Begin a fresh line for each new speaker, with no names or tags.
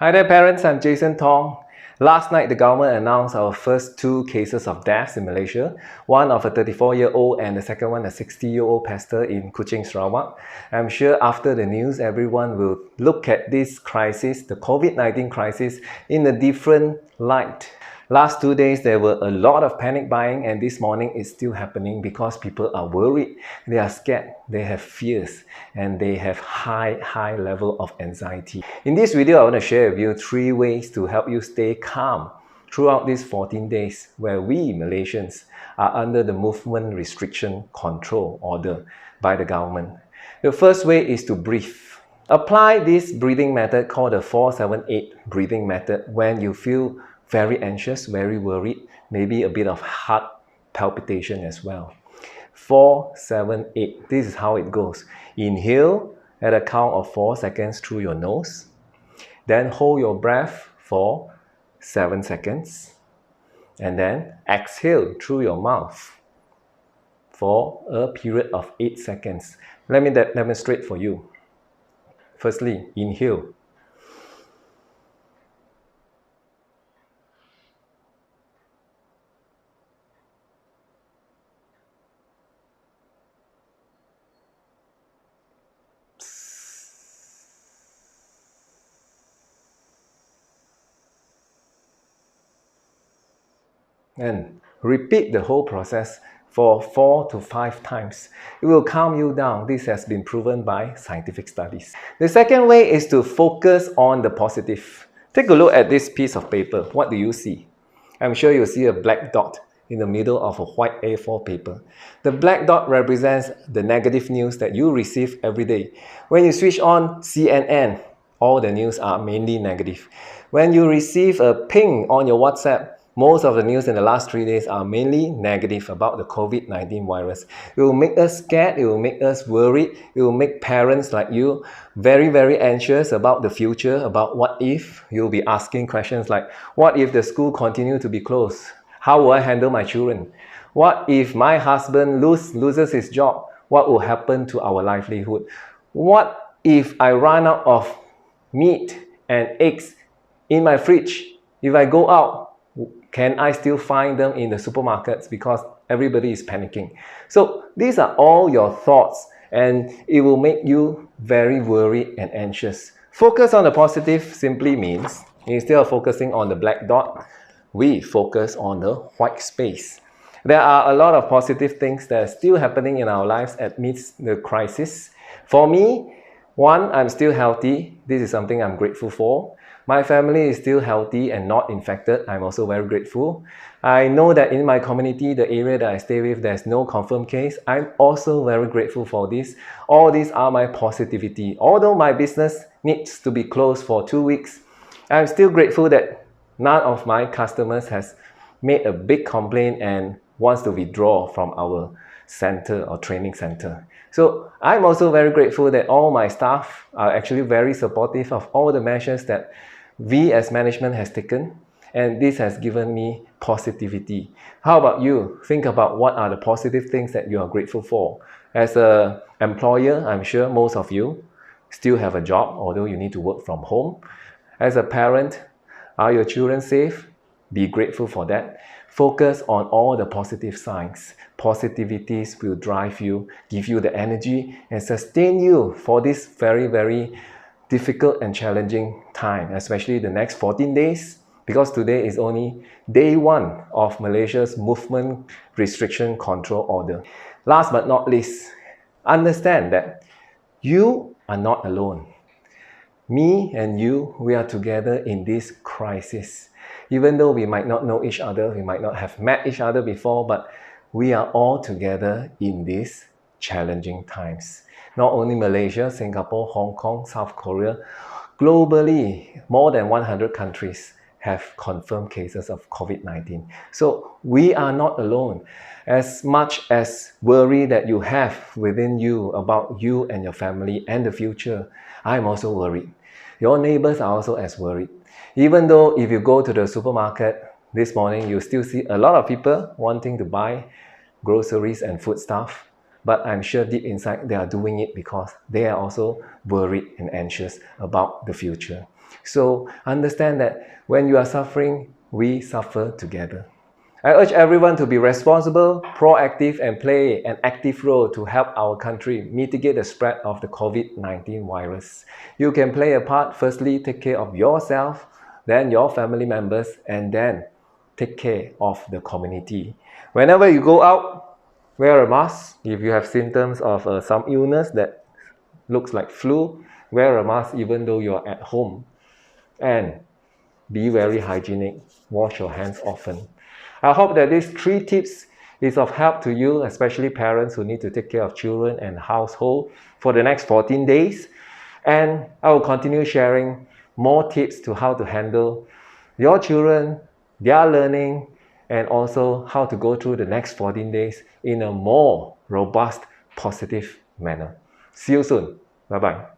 Hi there parents, I'm Jason Tong. Last night the government announced our first 2 cases of deaths in Malaysia. One of a 34-year-old and the second one a 60-year-old pastor in Kuching, Sarawak. I'm sure after the news everyone will look at this crisis, the COVID-19 crisis, in a different light. Last 2 days there were a lot of panic buying, and this morning it's still happening because people are worried, they are scared, they have fears, and they have high level of anxiety. In this video I want to share with you 3 ways to help you stay calm throughout these 14 days where we Malaysians are under the movement restriction control order by the government. The first way is to breathe. Apply this breathing method called the 4-7-8 breathing method when you feel very anxious, very worried, maybe a bit of heart palpitation as well. 4-7-8. This is how it goes. Inhale at a count of 4 seconds through your nose. Then hold your breath for 7 seconds. And then exhale through your mouth for a period of 8 seconds. Let me demonstrate for you. Firstly, inhale. And repeat the whole process for 4 to 5 times. It will calm you down. This has been proven by scientific studies. The second way is to focus on the positive. Take a look at this piece of paper. What do you see? I'm sure you'll see a black dot in the middle of a white A4 paper. The black dot represents the negative news that you receive every day. When you switch on CNN, all the news are mainly negative. When you receive a ping on your WhatsApp, most of the news in the last 3 days are mainly negative about the COVID-19 virus. It will make us scared, it will make us worried, it will make parents like you very anxious about the future, about what if. You'll be asking questions like, what if the school continue to be closed? How will I handle my children? What if my husband loses his job? What will happen to our livelihood? What if I run out of meat and eggs in my fridge? If I go out, can I still find them in the supermarkets because everybody is panicking? So these are all your thoughts, and it will make you very worried and anxious. Focus on the positive simply means instead of focusing on the black dot, we focus on the white space. There are a lot of positive things that are still happening in our lives amidst the crisis. For me, one, I'm still healthy. This is something I'm grateful for. My family is still healthy and not infected. I'm also very grateful. I know that in my community, the area that I stay with, there's no confirmed case. I'm also very grateful for this. All these are my positivity. Although my business needs to be closed for 2 weeks, I'm still grateful that none of my customers has made a big complaint and wants to withdraw from our center or training center. So I'm also very grateful that all my staff are actually very supportive of all the measures that we as management has taken, and this has given me positivity. How about you? Think about what are the positive things that you are grateful for. As an employer, I'm sure most of you still have a job, although you need to work from home. As a parent, are your children safe? Be grateful for that. Focus on all the positive signs. Positivities will drive you, give you the energy, and sustain you for this very difficult and challenging time, especially the next 14 days, because today is only day 1 of Malaysia's movement restriction control order. Last but not least, understand that you are not alone. Me and you, we are together in this crisis. Even though we might not know each other, we might not have met each other before, but we are all together in these challenging times. Not only Malaysia, Singapore, Hong Kong, South Korea, globally, more than 100 countries have confirmed cases of COVID-19. So we are not alone. As much as worry that you have within you about you and your family and the future, I'm also worried. Your neighbors are also as worried. Even though if you go to the supermarket this morning, you still see a lot of people wanting to buy groceries and food stuff. But I'm sure deep inside they are doing it because they are also worried and anxious about the future. So understand that when you are suffering, we suffer together. I urge everyone to be responsible, proactive, and play an active role to help our country mitigate the spread of the COVID-19 virus. You can play a part. Firstly, take care of yourself, then your family members, and then take care of the community. Whenever you go out, wear a mask. If you have symptoms of some illness that looks like flu, wear a mask even though you're at home. And be very hygienic. Wash your hands often. I hope that these 3 tips is of help to you, especially parents who need to take care of children and household for the next 14 days. And I will continue sharing more tips to how to handle your children, their learning, and also how to go through the next 14 days in a more robust, positive manner. See you soon. Bye-bye.